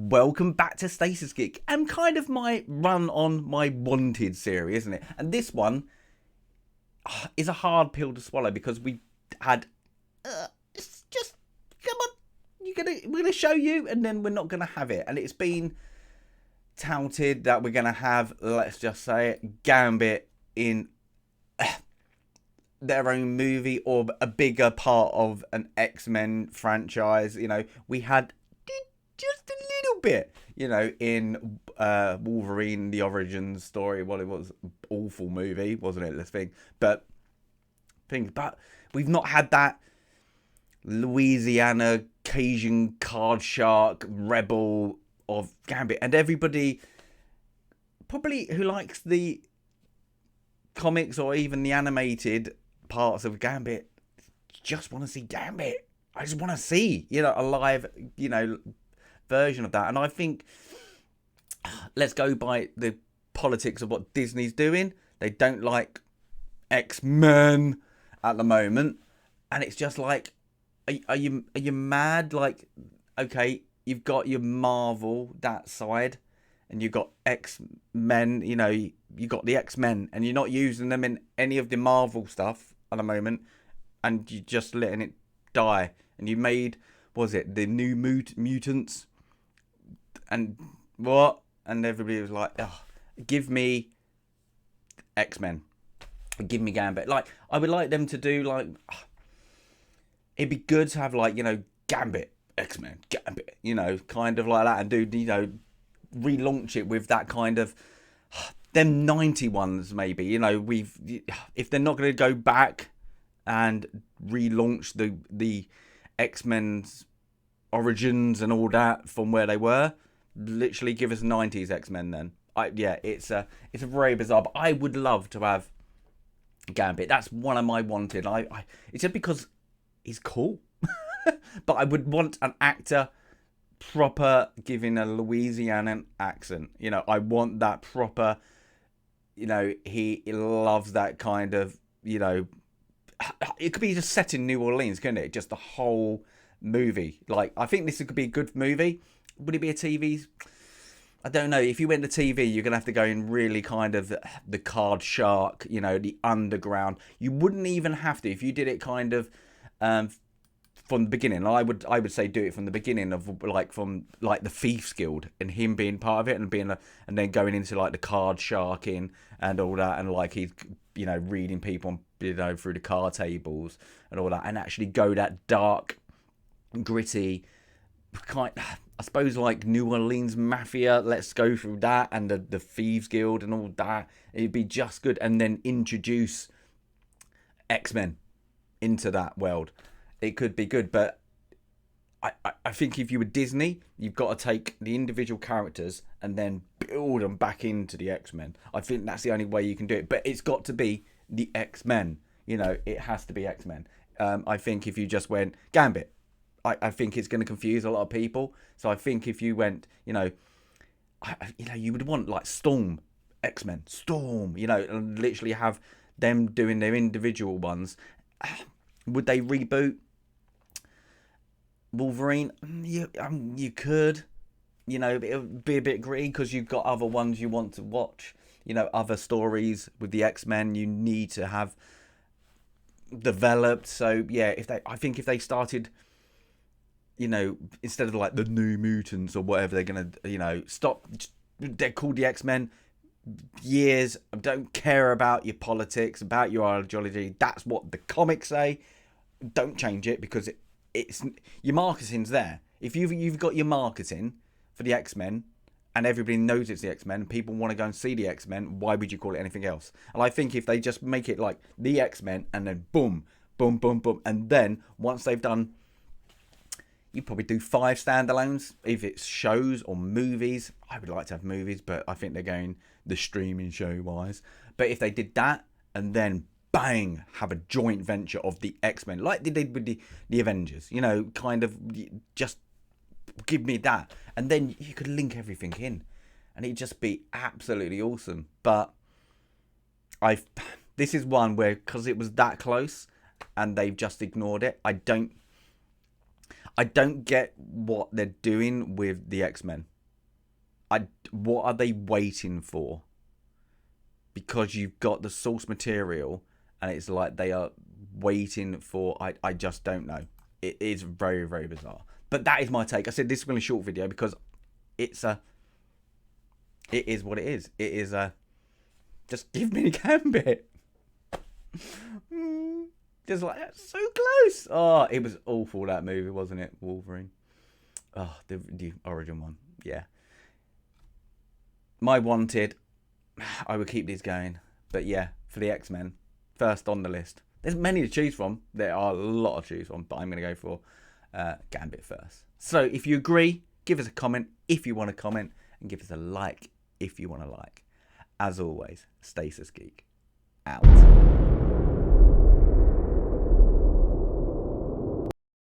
welcome back to Stasis Geek and kind of my run on my Wanted series, isn't it? And this one is a hard pill to swallow because we had just come on, we're gonna show you, and then we're not gonna have it. And it's been touted that we're gonna have, let's just say it, Gambit in their own movie or a bigger part of an X-Men franchise. You know, we had just a little bit, you know, in Wolverine, the origin story. Well, it was an awful movie, wasn't it? Let's think. But we've not had that Louisiana Cajun card shark rebel of Gambit. And everybody probably who likes the comics or even the animated parts of Gambit just want to see Gambit. I just want to see, you know, a live, you know, version of that. And I think, let's go by the politics of what Disney's doing. They don't like X-Men at the moment, and it's just like, are you mad? Like, okay, you've got your Marvel that side, and you've got X-Men. You know, you got the X-Men, and you're not using them in any of the Marvel stuff at the moment, and you're just letting it die. And you made, what was it, the new mutants? And what? And everybody was like, oh, give me X-Men. Give me Gambit. Like, I would like them to do, like, it'd be good to have, like, you know, Gambit, X-Men, Gambit, you know, kind of like that. And do, you know, relaunch it with that kind of, them 90 ones maybe. You know, if they're not going to go back and relaunch the X-Men's origins and all that from where they were, literally give us 90s X-Men then. It's a very bizarre, but I would love to have Gambit. That's one of my wanted. It's just because he's cool. But I would want an actor proper giving a Louisiana accent. You know, I want that proper, you know, he loves that kind of, you know, it could be just set in New Orleans, couldn't it? Just the whole movie. Like, I think this could be a good movie. Would it be a TV? I don't know. If you went to TV, you're going to have to go in really kind of the card shark, you know, the underground. You wouldn't even have to. If you did it kind of from the beginning, I would say do it from the beginning of, like, from, like, the Thieves Guild and him being part of it and being and then going into, like, the card sharking and all that, and, like, he's, you know, reading people, you know, through the card tables and all that, and actually go that dark, gritty kind, I suppose, like New Orleans Mafia. Let's go through that and the Thieves Guild and all that. It'd be just good. And then introduce X-Men into that world. It could be good. But I think if you were Disney, you've got to take the individual characters and then build them back into the X-Men. I think that's the only way you can do it. But it's got to be the X-Men. You know, it has to be X-Men. I think if you just went Gambit, I think it's going to confuse a lot of people. So I think if you went, you know, you would want, like, Storm, X-Men, Storm, you know, and literally have them doing their individual ones. Would they reboot Wolverine? You could, you know, it would be a bit gritty because you've got other ones you want to watch, you know, other stories with the X-Men you need to have developed. So yeah, I think if they started, you know, instead of, like, the New Mutants or whatever, they're going to, you know, stop. They're called the X-Men. Years. I don't care about your politics, about your ideology. That's what the comics say. Don't change it because it's your marketing's there. If you've got your marketing for the X-Men and everybody knows it's the X-Men, people want to go and see the X-Men, why would you call it anything else? And I think if they just make it like the X-Men and then boom, boom, boom, boom, and then once they've done, you probably do 5 standalones if it's shows or movies. I would like to have movies, but I think they're going the streaming show wise. But if they did that and then bang, have a joint venture of the X-Men like they did with the Avengers, you know, kind of just give me that, and then you could link everything in, and it'd just be absolutely awesome. But this is one where, because it was that close and they've just ignored it, I don't get what they're doing with the X-Men. what are they waiting for? Because you've got the source material, and it's like they are waiting for. I just don't know. It is very, very bizarre. But that is my take. I said this is going to be a short video because it is what it is. It is just give me the Gambit. Just like that's so close. Oh, it was awful, that movie, wasn't it? Wolverine. Oh, the origin one. Yeah. My wanted. I would keep these going. But yeah, for the X-Men, first on the list. There's many to choose from. There are a lot to choose from, but I'm going to go for Gambit first. So if you agree, give us a comment if you want to comment, and give us a like if you want to like. As always, Stasis Geek out.